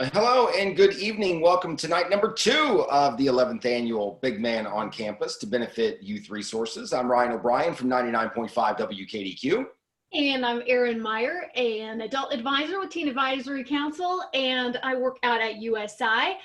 Hello and good evening. Welcome to night number 2 of the 11th annual Big Man on Campus to benefit youth resources. I'm Ryan O'Brien from 99.5 WKDQ. And I'm Erin Meyer, an adult advisor with Teen Advisory Council, and I work out at USI.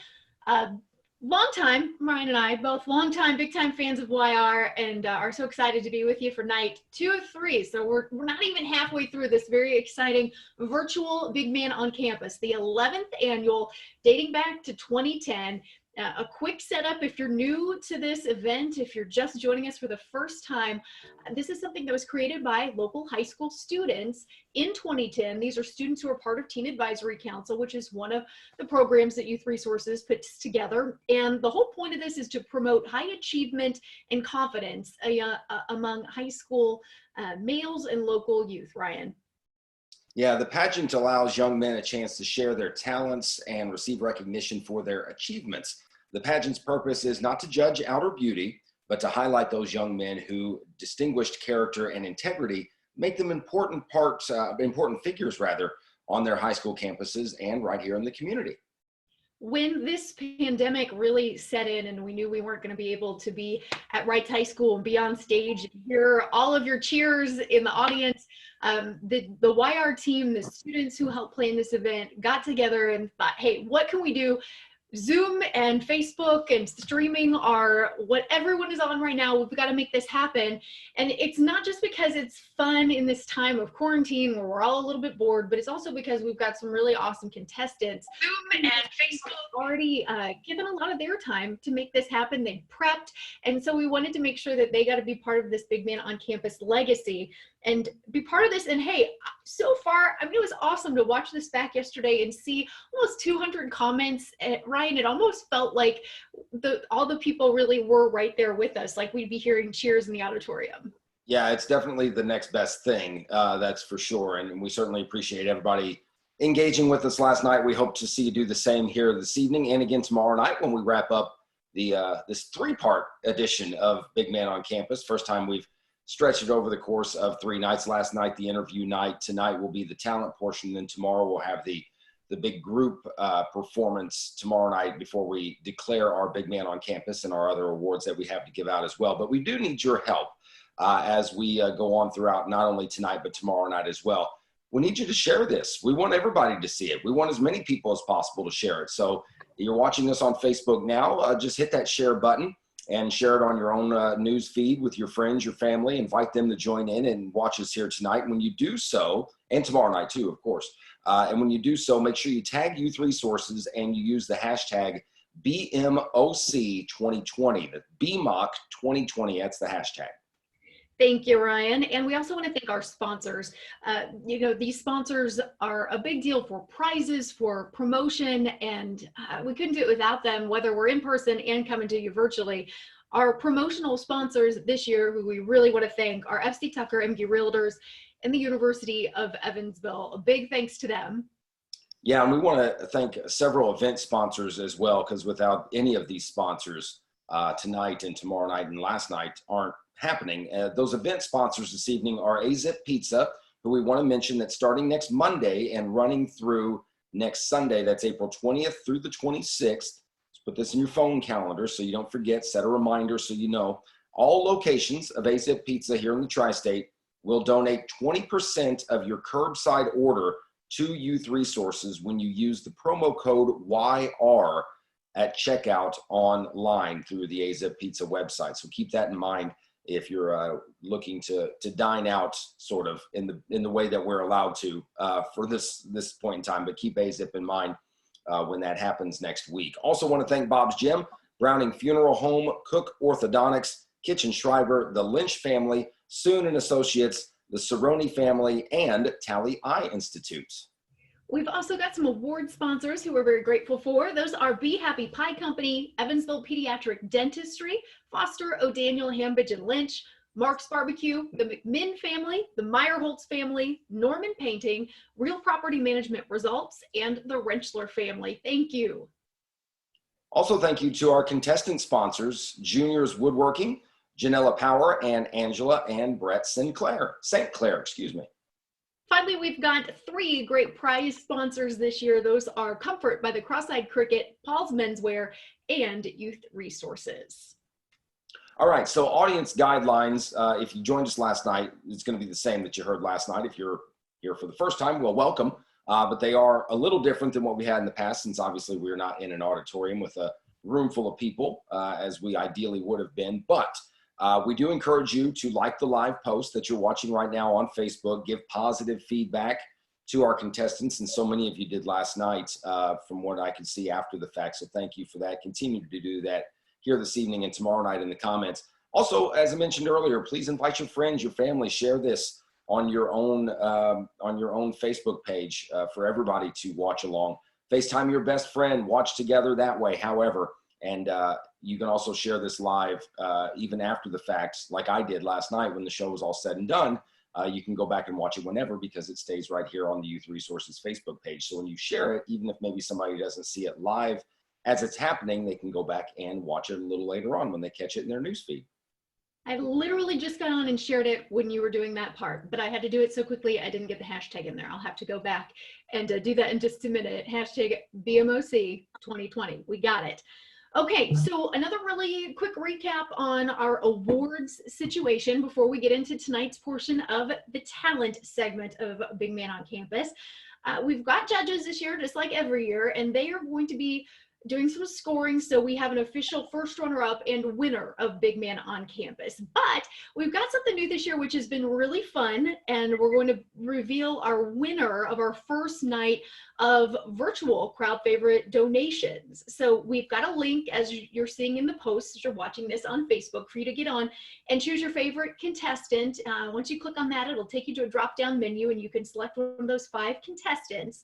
Long time, Ryan and I, both long time, big time fans of YR, and are so excited to be with you for night 2 of 3. So we're not even halfway through this very exciting virtual Big Man on Campus, the 11th annual, dating back to 2010. A quick setup if you're new to this event, if you're just joining us for the first time, this is something that was created by local high school students in 2010. These are students who are part of Teen Advisory Council, which is one of the programs that Youth Resources puts together. And the whole point of this is to promote high achievement and confidence among high school males and local youth. Ryan. Yeah, the pageant allows young men a chance to share their talents and receive recognition for their achievements. The pageant's purpose is not to judge outer beauty, but to highlight those young men who distinguished character and integrity make them important figures on their high school campuses and right here in the community. When this pandemic really set in and we knew we weren't going to be able to be at Wrights High School and be on stage and hear all of your cheers in the audience, the YR team, the students who helped plan this event got together and thought, hey, what can we do? Zoom and Facebook and streaming are what everyone is on right now. We've got to make this happen. And it's not just because it's fun in this time of quarantine where we're all a little bit bored, but it's also because we've got some really awesome contestants. Zoom and Facebook already given a lot of their time to make this happen. They prepped. And so we wanted to make sure that they got to be part of this Big Man on Campus legacy and be part of this. And hey, so far, I mean, it was awesome to watch this back yesterday and see almost 200 comments. Ryan, it almost felt like all the people really were right there with us, like we'd be hearing cheers in the auditorium. Yeah, it's definitely the next best thing, that's for sure. And we certainly appreciate everybody engaging with us last night. We hope to see you do the same here this evening and again tomorrow night when we wrap up this 3-part edition of Big Man on Campus. First time we've stretched it over the course of 3 nights. Last night, the interview night. Tonight will be the talent portion. Then tomorrow we'll have the big group performance tomorrow night before we declare our Big Man on Campus and our other awards that we have to give out as well. But we do need your help as we go on throughout not only tonight, but tomorrow night as well. We need you to share this. We want everybody to see it. We want as many people as possible to share it. So you're watching us on Facebook now, just hit that share button and share it on your own news feed with your friends, your family. Invite them to join in and watch us here tonight. When you do so, and tomorrow night too, of course, and when you do so, make sure you tag Youth Resources and you use the hashtag BMOC2020, the BMOC 2020, that's the hashtag. Thank you, Ryan. And we also want to thank our sponsors. These sponsors are a big deal for prizes, for promotion, and we couldn't do it without them, whether we're in person and coming to you virtually. Our promotional sponsors this year, who we really want to thank, are FC Tucker MG Realtors and the University of Evansville. A big thanks to them. Yeah, and we want to thank several event sponsors as well, because without any of these sponsors, tonight and tomorrow night and last night aren't happening. Those event sponsors this evening are AZIP Pizza, who we want to mention that starting next Monday and running through next Sunday, that's April 20th through the 26th. Let's put this in your phone calendar so you don't forget, set a reminder so you know. All locations of AZIP Pizza here in the Tri-State will donate 20% of your curbside order to Youth Resources when you use the promo code YR at checkout online through the AZIP Pizza website. So keep that in mind if you're looking to dine out sort of in the way that we're allowed to for this point in time, but keep AZIP in mind when that happens next week. Also want to thank Bob's Gym, Browning Funeral Home, Cook Orthodontics, Kitchen Schreiber, the Lynch family, Soon and Associates, the Cerrone family, and Tally Eye Institute. We've also got some award sponsors who we're very grateful for. Those are Be Happy Pie Company, Evansville Pediatric Dentistry, Foster O'Daniel Hambidge and Lynch, Mark's Barbecue, the McMinn family, the Meyerholtz family, Norman Painting, Real Property Management Results, and the Rentschler family. Thank you. Also, thank you to our contestant sponsors, Juniors Woodworking, Janella Power, and Angela and Brett St. Clair, excuse me. Finally, we've got 3 great prize sponsors this year. Those are Comfort by the Cross-Eyed Cricket, Paul's Menswear, and Youth Resources. All right, so audience guidelines. If you joined us last night, it's going to be the same that you heard last night. If you're here for the first time, well, welcome. But they are a little different than what we had in the past, since obviously we're not in an auditorium with a room full of people, as we ideally would have been. But we do encourage you to like the live post that you're watching right now on Facebook, give positive feedback to our contestants, and so many of you did last night from what I could see after the fact. So thank you for that. Continue to do that here this evening and tomorrow night in the comments. Also, as I mentioned earlier, please invite your friends, your family, share this on your own Facebook page for everybody to watch along. FaceTime your best friend, watch together that way, however. And you can also share this live even after the fact, like I did last night when the show was all said and done. You can go back and watch it whenever, because it stays right here on the Youth Resources Facebook page. So when you share it, even if maybe somebody doesn't see it live as it's happening, they can go back and watch it a little later on when they catch it in their newsfeed. I literally just got on and shared it when you were doing that part, but I had to do it so quickly I didn't get the hashtag in there. I'll have to go back and do that in just a minute. Hashtag BMOC 2020. We got it. Okay, so another really quick recap on our awards situation before we get into tonight's portion of the talent segment of Big Man on Campus. We've got judges this year, just like every year, and they are going to be doing some scoring, so we have an official first runner-up and winner of Big Man on Campus. But we've got something new this year, which has been really fun, and we're going to reveal our winner of our first night of virtual crowd favorite donations. So we've got a link, as you're seeing in the post, as you're watching this on Facebook, for you to get on and choose your favorite contestant. Once you click on that, it'll take you to a drop-down menu, and you can select one of those 5 contestants.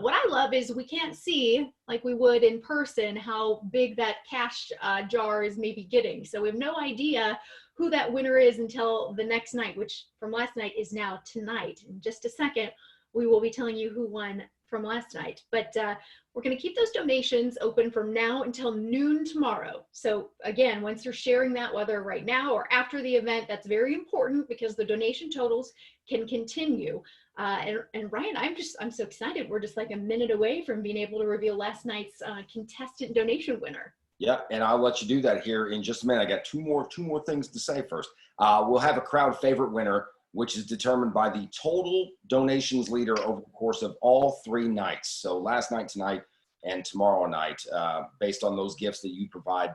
What I love is we can't see, like we would in person, how big that cash jar is maybe getting. So we have no idea who that winner is until the next night, which from last night is now tonight. In just a second, we will be telling you who won from last night. But we're going to keep those donations open from now until noon tomorrow. So again, once you're sharing that, whether right now or after the event, that's very important, because the donation totals can continue. And Ryan, I'm so excited. We're just like a minute away from being able to reveal last night's contestant donation winner. Yeah, and I'll let you do that here in just a minute. I got two more things to say first. We'll have a crowd favorite winner, which is determined by the total donations leader over the course of all 3 nights. So last night, tonight, and tomorrow night, based on those gifts that you provide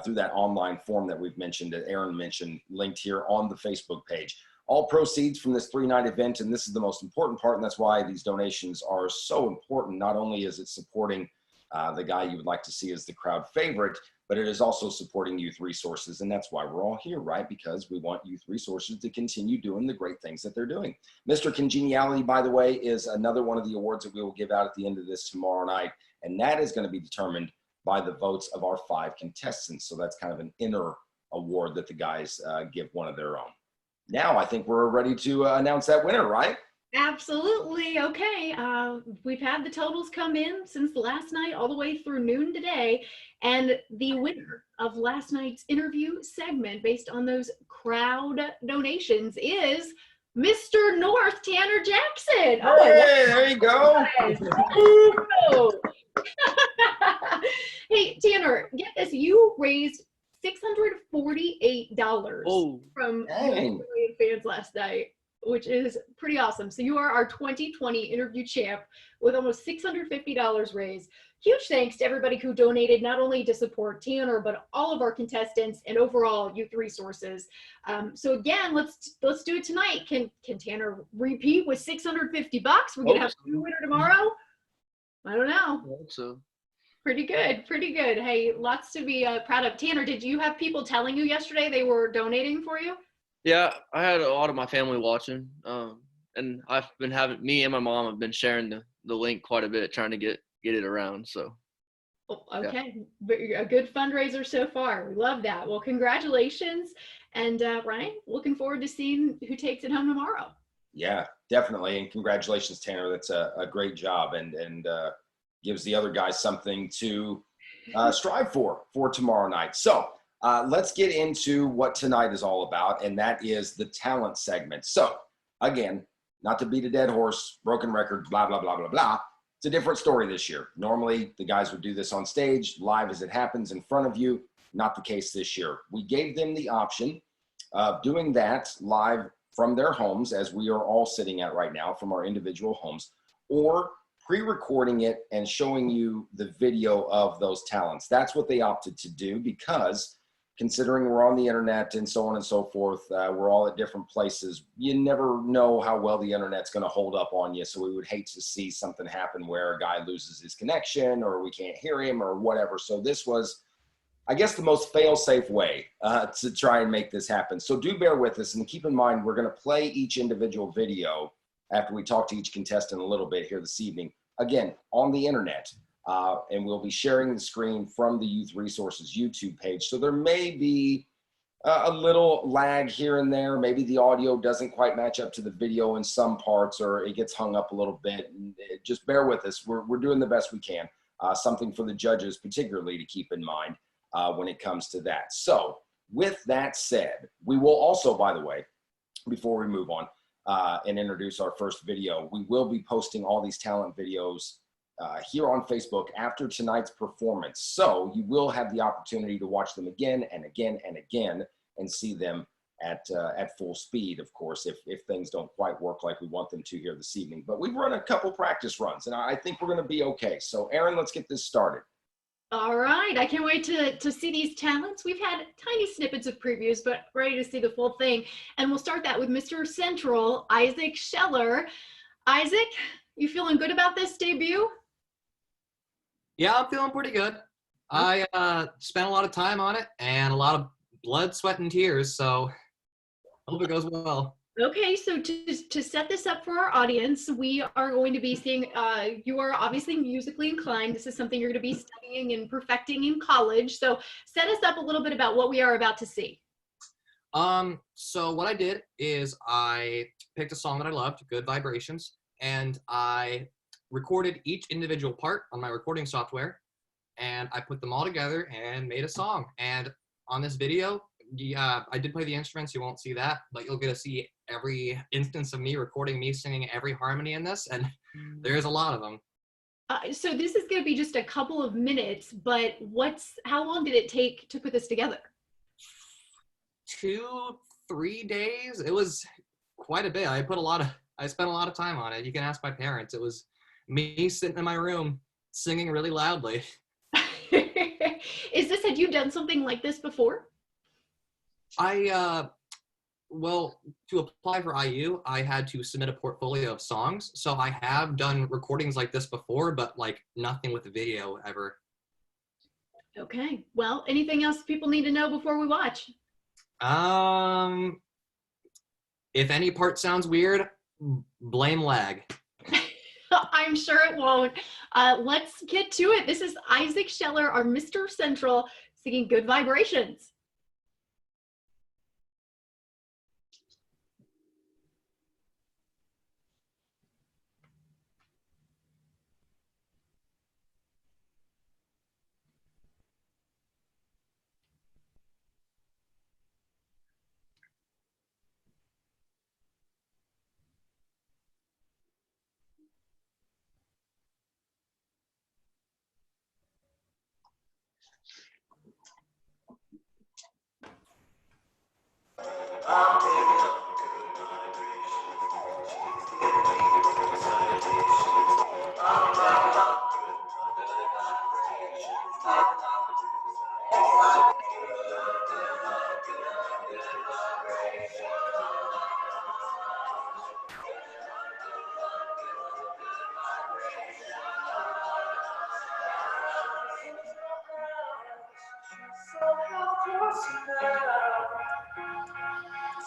through that online form that we've mentioned, that Aaron mentioned, linked here on the Facebook page. All proceeds from this 3-night event, and this is the most important part, and that's why these donations are so important. Not only is it supporting the guy you would like to see as the crowd favorite, but it is also supporting Youth Resources, and that's why we're all here, right? Because we want Youth Resources to continue doing the great things that they're doing. Mr. Congeniality, by the way, is another one of the awards that we will give out at the end of this tomorrow night, and that is going to be determined by the votes of our 5 contestants. So that's kind of an inner award that the guys give one of their own. Now I think we're ready to announce that winner, right? Absolutely. Okay. We've had the totals come in since last night all the way through noon today. And the winner of last night's interview segment, based on those crowd donations, is Mr. North, Tanner Jackson. Oh, hey, there you go. Hey, Tanner, get this. You raised $648 from fans last night, which is pretty awesome. So you are our 2020 interview champ with almost $650 raised. Huge thanks to everybody who donated, not only to support Tanner, but all of our contestants and overall Youth Resources. So again, let's do it tonight. Can Tanner repeat with $650? We're gonna have a winner tomorrow. I don't know. I hope so. Pretty good, pretty good. Hey, lots to be proud of. Tanner, did you have people telling you yesterday they were donating for you? Yeah, I had a lot of my family watching, and I've been me and my mom have been sharing the link quite a bit, trying to get it around. So. Oh, okay, yeah. A good fundraiser so far. We love that. Well, congratulations, and Ryan, looking forward to seeing who takes it home tomorrow. Yeah, definitely, and congratulations, Tanner. That's a great job, and gives the other guys something to strive for tomorrow night. So let's get into what tonight is all about, and that is the talent segment. So again, not to beat a dead horse, broken record, blah, blah, blah, blah, blah. It's a different story this year. Normally, the guys would do this on stage, live as it happens in front of you. Not the case this year. We gave them the option of doing that live from their homes, as we are all sitting at right now from our individual homes, or pre-recording it and showing you the video of those talents. That's what they opted to do, because considering we're on the internet and so on and so forth, we're all at different places. You never know how well the internet's going to hold up on you. So we would hate to see something happen where a guy loses his connection or we can't hear him or whatever. So this was, I guess, the most fail-safe way to try and make this happen. So do bear with us, and keep in mind, we're going to play each individual video after we talk to each contestant a little bit here this evening, again, on the internet. And we'll be sharing the screen from the Youth Resources YouTube page. So there may be a little lag here and there. Maybe the audio doesn't quite match up to the video in some parts, or it gets hung up a little bit. And just bear with us. We're doing the best we can. Something for the judges particularly to keep in mind when it comes to that. So with that said, we will also, by the way, before we move on and introduce our first video, we will be posting all these talent videos here on Facebook after tonight's performance. So you will have the opportunity to watch them again and again and again and see them at full speed, of course, if things don't quite work like we want them to here this evening. But we've run a couple practice runs, and I think we're going to be okay. So Aaron, let's get this started. All right, I can't wait to see these talents. We've had tiny snippets of previews, but ready to see the full thing. And we'll start that with Mr. Central, Isaac Scheller. Isaac, you feeling good about this debut? Yeah, I'm feeling pretty good. I spent a lot of time on it and a lot of blood, sweat, and tears, so I hope it goes well. Okay, so to set this up for our audience, we are going to be seeing, you are obviously musically inclined. This is something you're going to be studying and perfecting in college. So set us up a little bit about what we are about to see. So what I did is I picked a song that I loved, Good Vibrations, and I recorded each individual part on my recording software, and I put them all together and made a song. And on this video, I did play the instruments. You won't see that, but you'll get to see every instance of me recording me singing every harmony in this, and there's a lot of them. So this is going to be just a couple of minutes, but how long did it take to put this together? 2-3 days. It was quite a bit. I spent a lot of time on it. You can ask my parents. It was me sitting in my room singing really loudly. Had you done something like this before? Well, to apply for IU, I had to submit a portfolio of songs. So I have done recordings like this before, but like nothing with video ever. Okay. Well, anything else people need to know before we watch? If any part sounds weird, blame lag. I'm sure it won't. Let's get to it. This is Isaac Scheller, our Mr. Central, singing Good Vibrations.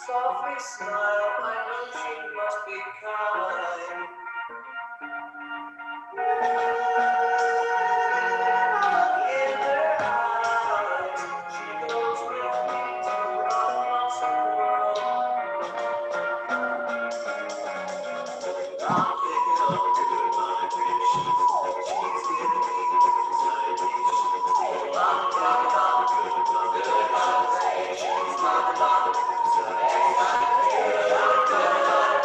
Softly smile, I know she must be kind. In her eyes, she goes with me to across the world. I'm picking up good vibrations. She's giving me good citations. I'm picking up good vibrations. She's giving me good citations.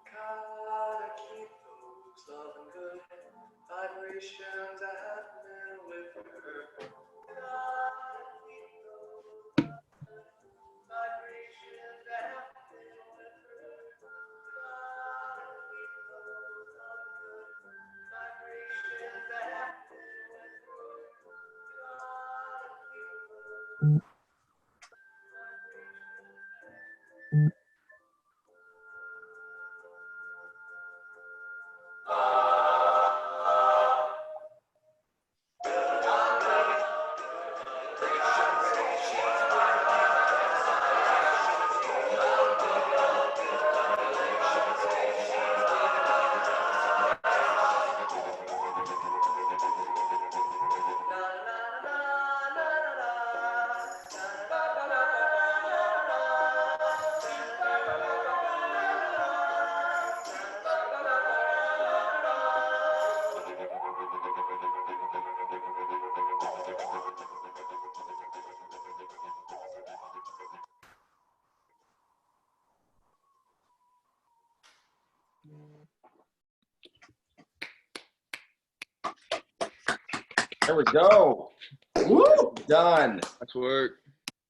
Gotta keep those loving good vibrations happening with her. Gotta keep those vibrations happening with her. Gotta keep those loving good vibrations happening with her. Gotta keep those There we go. Woo! Done. That's work.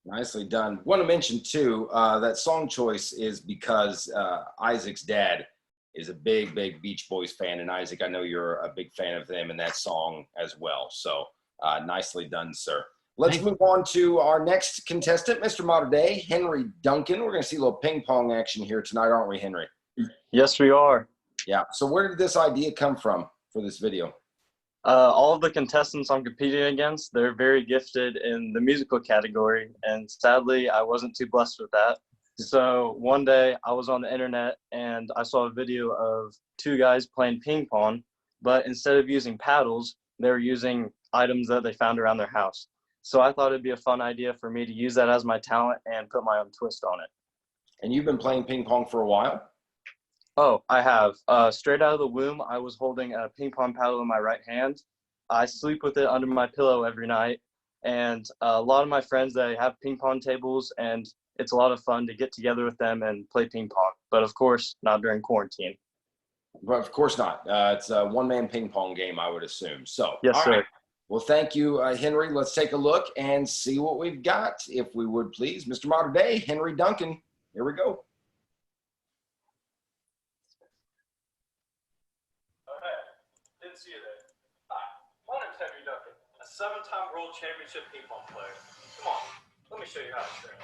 Nicely done. Want to mention too, that song choice is because Isaac's dad is a big Beach Boys fan, and Isaac, I know you're a big fan of them and that song as well. So nicely done, sir. Let's move on to our next contestant, Mr. Modern Day, Henry Duncan. We're going to see a little ping pong action here tonight, aren't we, Henry? Yes, we are. Yeah. So where did this idea come from for this video? All of the contestants I'm competing against, they're very gifted in the musical category, and sadly, I wasn't too blessed with that. So one day I was on the internet and I saw a video of two guys playing ping pong, but instead of using paddles, they were using items that they found around their house. So I thought it'd be a fun idea for me to use that as my talent and put my own twist on it. And you've been playing ping pong for a while? Oh, I have. Straight out of the womb, I was holding a ping pong paddle in my right hand. I sleep with it under my pillow every night. And a lot of my friends, they have ping pong tables, and it's a lot of fun to get together with them and play ping pong. But of course, not during quarantine. But of course not. It's a one-man ping pong game, I would assume. So, Yes, all sir. right. Well, thank you, Henry. Let's take a look and see what we've got, if we would please. Mr. Modern Day, Henry Duncan. Here we go. Didn't see you there. Hi, my name's Henry Duncan, a 7-time world championship ping pong player. Come on, let me show you how to train.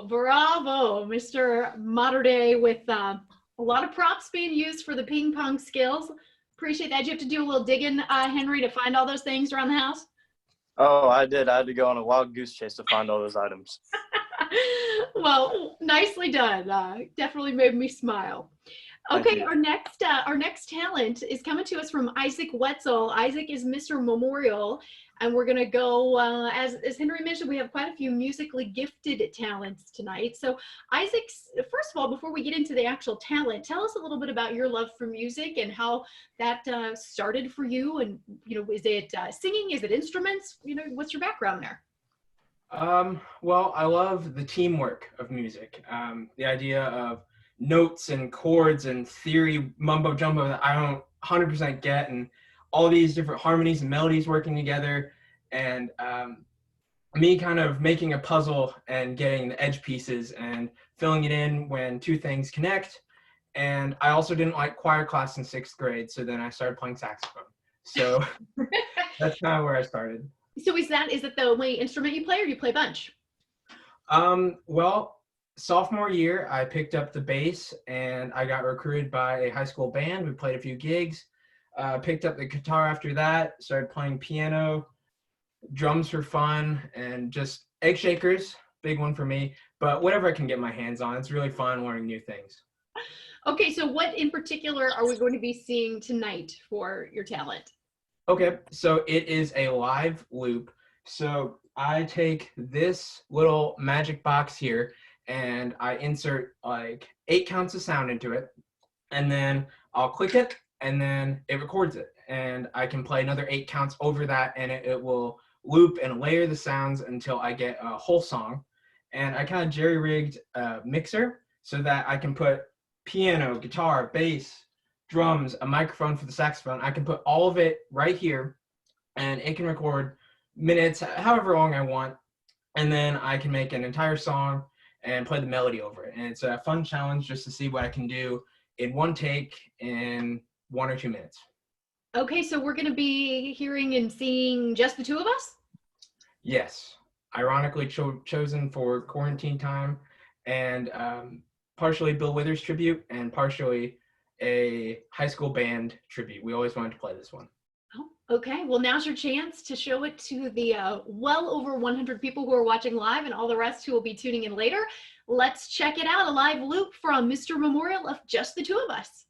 Bravo, Mr. Modern Day, with a lot of props being used for the ping pong skills. Appreciate that. You have to do a little digging, Henry, to find all those things around the house? Oh, I did. I had to go on a wild goose chase to find all those items. Well, nicely done. Definitely made me smile. Thank Okay, you. our next talent is coming to us from Isaac Wetzel. Isaac is Mr. Memorial, and we're gonna go as Henry mentioned, we have quite a few musically gifted talents tonight. So Isaac, first of all, before we get into the actual talent, tell us a little bit about your love for music and how that started for you. And is it singing? Is it instruments? What's your background there? Well, I love the teamwork of music. The idea of notes and chords and theory mumbo jumbo that I don't 100% get, and all these different harmonies and melodies working together, and me kind of making a puzzle and getting the edge pieces and filling it in when two things connect. And I also didn't like choir class in 6th grade, so then I started playing saxophone. So that's kind of where I started. So is that the only instrument you play, or do you play a bunch? Well, sophomore year, I picked up the bass and I got recruited by a high school band. We played a few gigs. Picked up the guitar after that, started playing piano, drums for fun, and just egg shakers, big one for me. But whatever I can get my hands on, it's really fun learning new things. Okay, so what in particular are we going to be seeing tonight for your talent? Okay, so it is a live loop. So I take this little magic box here and I insert like 8 counts of sound into it, and then I'll click it and then it records it. And I can play another 8 counts over that, and it will loop and layer the sounds until I get a whole song. And I kind of jerry-rigged a mixer so that I can put piano, guitar, bass, drums, a microphone for the saxophone. I can put all of it right here, and it can record minutes, however long I want, and then I can make an entire song and play the melody over it. And it's a fun challenge just to see what I can do in one take in 1 or 2 minutes. Okay, so we're going to be hearing and seeing just the two of us? Yes, ironically chosen for quarantine time, and partially Bill Withers tribute and partially a high school band tribute. We always wanted to play this one. Oh, okay, well now's your chance to show it to the well over 100 people who are watching live and all the rest who will be tuning in later. Let's check it out, a live loop from Mr. Memorial of Just the Two of Us.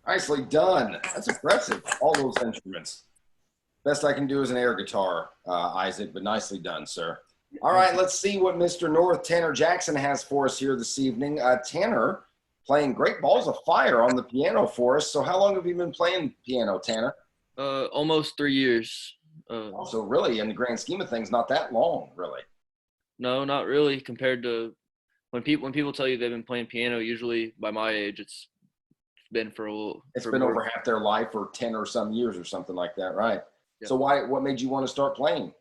Nicely done. That's impressive. All those instruments. Best I can do is an air guitar, Isaac, but nicely done, sir. All right, let's see what Mr. North Tanner Jackson has for us here this evening. Tanner playing Great Balls of Fire on the piano for us. So how long have you been playing piano, Tanner? Almost 3 years. So really, in the grand scheme of things, not that long, really. No, not really. Compared to when people tell you they've been playing piano, usually by my age, it's been for a little. It's been over half their life, or 10 or some years, or something like that, right? Yeah. So what made you want to start playing?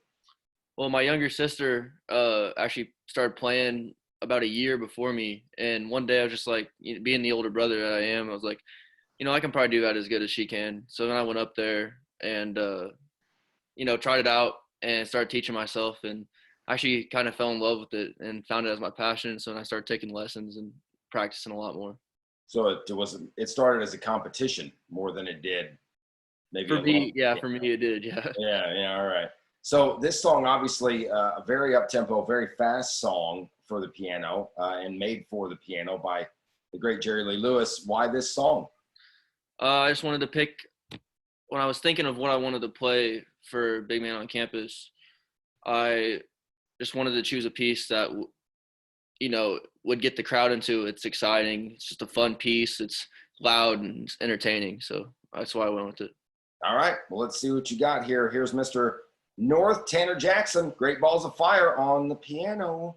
Well, my younger sister actually started playing about a year before me, and one day I was just like, being the older brother that I am, I was like, I can probably do that as good as she can. So then I went up there and tried it out and started teaching myself, and actually kind of fell in love with it and found it as my passion. So then I started taking lessons and practicing a lot more. So it started as a competition more than it did maybe for me. Yeah, for me it did. Yeah. Yeah. All right. So this song, obviously, a very up-tempo, very fast song for the piano, and made for the piano by the great Jerry Lee Lewis. Why this song? I just wanted to pick, when I was thinking of what I wanted to play for Big Man on Campus, I just wanted to choose a piece that, would get the crowd into. It's exciting. It's just a fun piece. It's loud and it's entertaining. So that's why I went with it. All right. Well, let's see what you got here. Here's Mr. North Tanner Jackson, Great Balls of Fire on the piano.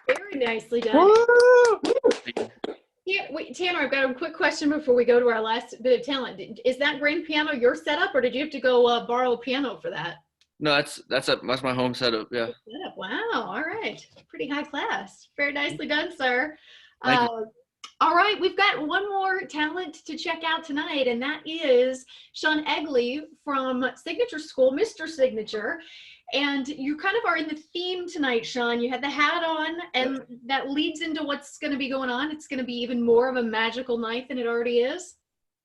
Very nicely done. Yeah, wait, Tanner, I've got a quick question before we go to our last bit of talent. Is that grand piano your setup, or did you have to go borrow a piano for that? No, that's my home setup. Yeah. Setup. Wow. All right. Pretty high class. Very nicely done, sir. Thank you. All right, we've got one more talent to check out tonight, and that is Sean Egley from Signature School, Mr. Signature. And you kind of are in the theme tonight, Sean. You had the hat on, and that leads into what's going to be going on. It's going to be even more of a magical night than it already is.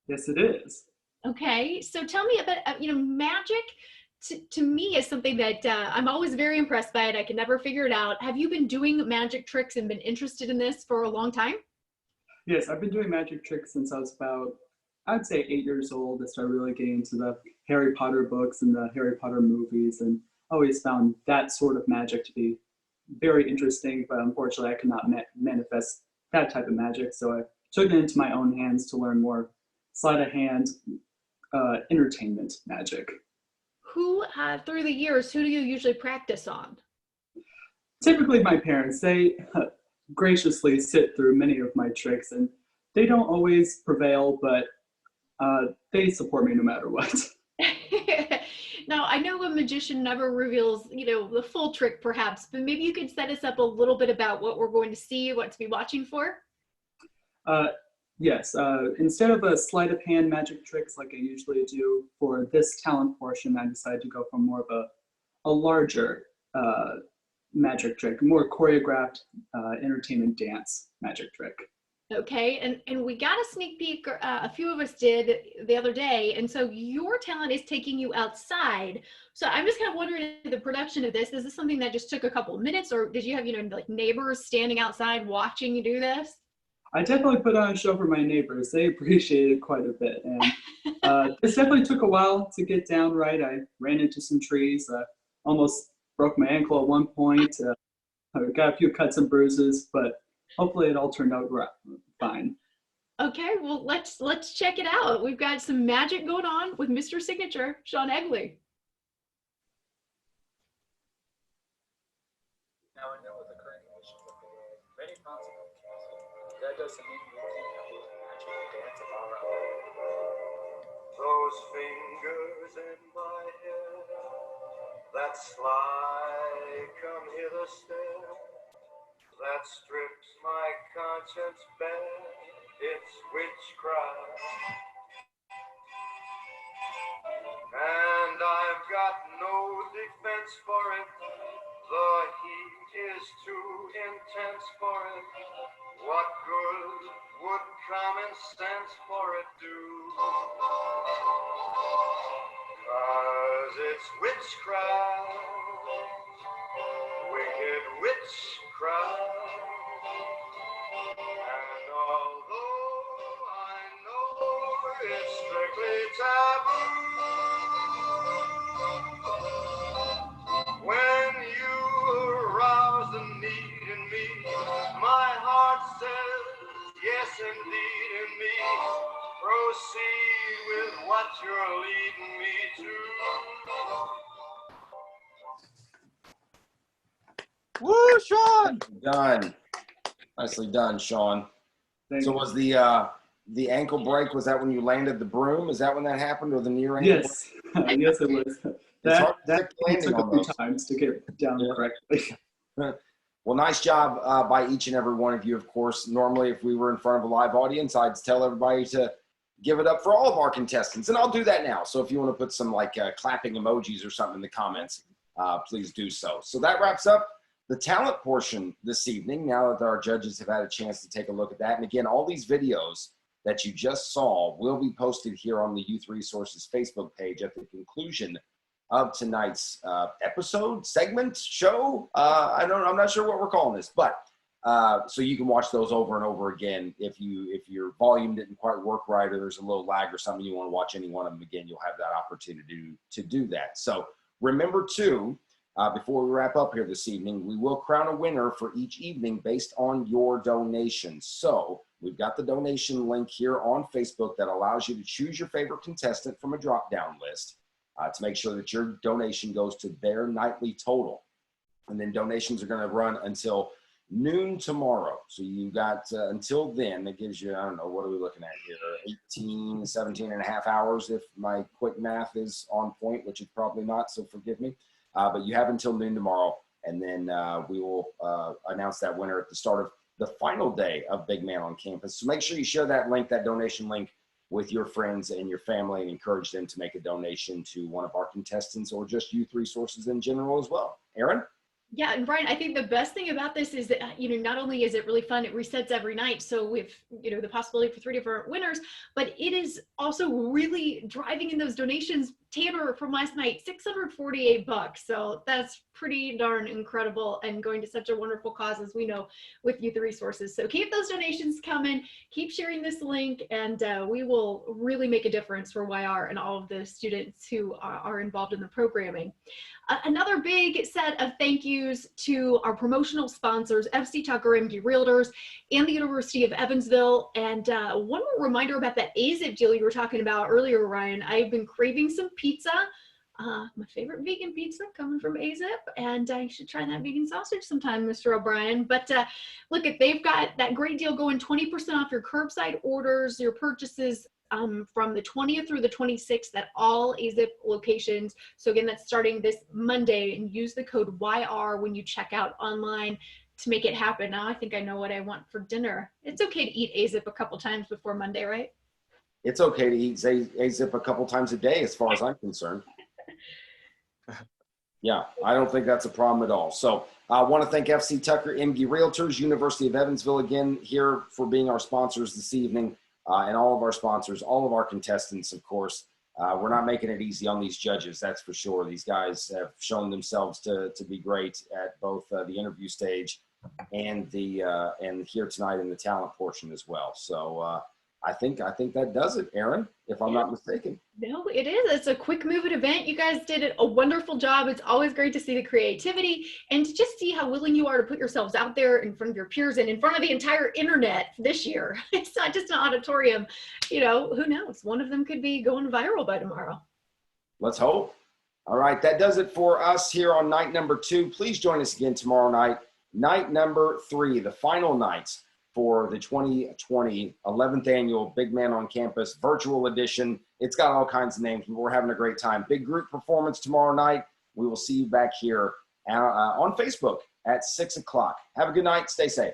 Yes, it is. Okay, so tell me about, magic to me is something that I'm always very impressed by it. I can never figure it out. Have you been doing magic tricks and been interested in this for a long time? Yes, I've been doing magic tricks since I was about, I'd say 8 years old. I started really getting into the Harry Potter books and the Harry Potter movies, and always found that sort of magic to be very interesting, but unfortunately I could not manifest that type of magic. So I took it into my own hands to learn more sleight of hand entertainment magic. Who, through the years, who do you usually practice on? Typically my parents, they graciously sit through many of my tricks, and they don't always prevail, but they support me no matter what. Now, I know a magician never reveals, the full trick perhaps, but maybe you could set us up a little bit about what we're going to see, what to be watching for? Yes, instead of a sleight of hand magic tricks like I usually do for this talent portion, I decided to go for more of a larger magic trick, more choreographed entertainment dance magic trick. Okay, and we got a sneak peek, a few of us did the other day, and so your talent is taking you outside. So I'm just kind of wondering, the production of this, is this something that just took a couple of minutes, or did you have, like neighbors standing outside watching you do this? I definitely put on a show for my neighbors. They appreciated it quite a bit. And this definitely took a while to get down right. I ran into some trees, almost broke my ankle at one point. I got a few cuts and bruises, but hopefully it all turned out fine. Okay, well, let's check it out. We've got some magic going on with Mr. Signature, Sean Egley. Now I know with the current conditions of the world, many consequences. That doesn't mean we can't have a magic dance of our own. Those fingers in my hair that slide come hither stare, that strips my conscience bare, it's witchcraft. And I've got no defense for it, the heat is too intense for it. What good would common sense for it do? 'Cause it's witchcraft, wicked witchcraft. And although I know it's strictly taboo, when you arouse the need in me, my heart says yes indeed in me. Proceed with what you're leading me to. Woo, Sean! Done. Nicely done, Sean. Thank So you. was the ankle break, was that when you landed the broom? Is that when that happened, or the near ankle break? Yes, yes, it was. It's hard to That stick landing took a on few those. times to get down Yeah. correctly. Well, nice job by each and every one of you. Of course, normally if we were in front of a live audience, I'd tell everybody to give it up for all of our contestants, and I'll do that now. So if you want to put some like clapping emojis or something in the comments, please do so. So that wraps up the talent portion this evening, now that our judges have had a chance to take a look at that. And again, all these videos that you just saw will be posted here on the Youth Resources Facebook page at the conclusion of tonight's episode, segment, show. I'm not sure what we're calling this, but so you can watch those over and over again. If your volume didn't quite work right, or there's a little lag or something, you want to watch any one of them again, you'll have that opportunity to do that. So remember too, before we wrap up here this evening, we will crown a winner for each evening based on your donations. So we've got the donation link here on Facebook that allows you to choose your favorite contestant from a drop-down list to make sure that your donation goes to their nightly total. And then donations are going to run until noon tomorrow. So you got until then. That gives you, I don't know, what are we looking at here? 17 and a half hours if my quick math is on point, which it's probably not, so forgive me. But you have until noon tomorrow, and then we will announce that winner at the start of the final day of Big Man on Campus. So make sure you share that link, that donation link, with your friends and your family, and encourage them to make a donation to one of our contestants or just Youth Resources in general as well. Aaron? Yeah, and Brian, I think the best thing about this is that, not only is it really fun, it resets every night. So with, the possibility for 3 different winners, but it is also really driving in those donations. Tanner from last night, $648. So that's pretty darn incredible, and going to such a wonderful cause, as we know, with Youth Resources. So keep those donations coming, keep sharing this link, and we will really make a difference for YR and all of the students who are involved in the programming. Another big set of thank yous to our promotional sponsors, FC Tucker MD Realtors and the University of Evansville. And one more reminder about that AZIP deal you were talking about earlier, Ryan. I've been craving some pizza, my favorite vegan pizza coming from AZIP, and you should try that vegan sausage sometime, Mr. O'Brien. But look, they've got that great deal going, 20% off your curbside orders, your purchases from the 20th through the 26th at all AZIP locations. So again, that's starting this Monday, and use the code YR when you check out online to make it happen. Now I think I know what I want for dinner. It's okay to eat AZIP a couple times before Monday, right? It's okay to eat AZIP a couple times a day as far as I'm concerned. Yeah, I don't think that's a problem at all. So I want to thank FC Tucker MG Realtors, University of Evansville again here for being our sponsors this evening, and all of our sponsors, all of our contestants, of course. We're not making it easy on these judges, that's for sure. These guys have shown themselves to be great at both the interview stage and and here tonight in the talent portion as well. So I think that does it, Aaron, if I'm not mistaken. No, it is. It's a quick moving event. You guys did a wonderful job. It's always great to see the creativity and to just see how willing you are to put yourselves out there in front of your peers and in front of the entire internet this year. It's not just an auditorium. You know, who knows? One of them could be going viral by tomorrow. Let's hope. All right, that does it for us here on night number 2. Please join us again tomorrow night, night number 3, the final night for the 2020 11th annual Big Man on Campus virtual edition. It's got all kinds of names, but we're having a great time. Big group performance tomorrow night. We will see you back here on Facebook at 6 o'clock. Have a good night. Stay safe.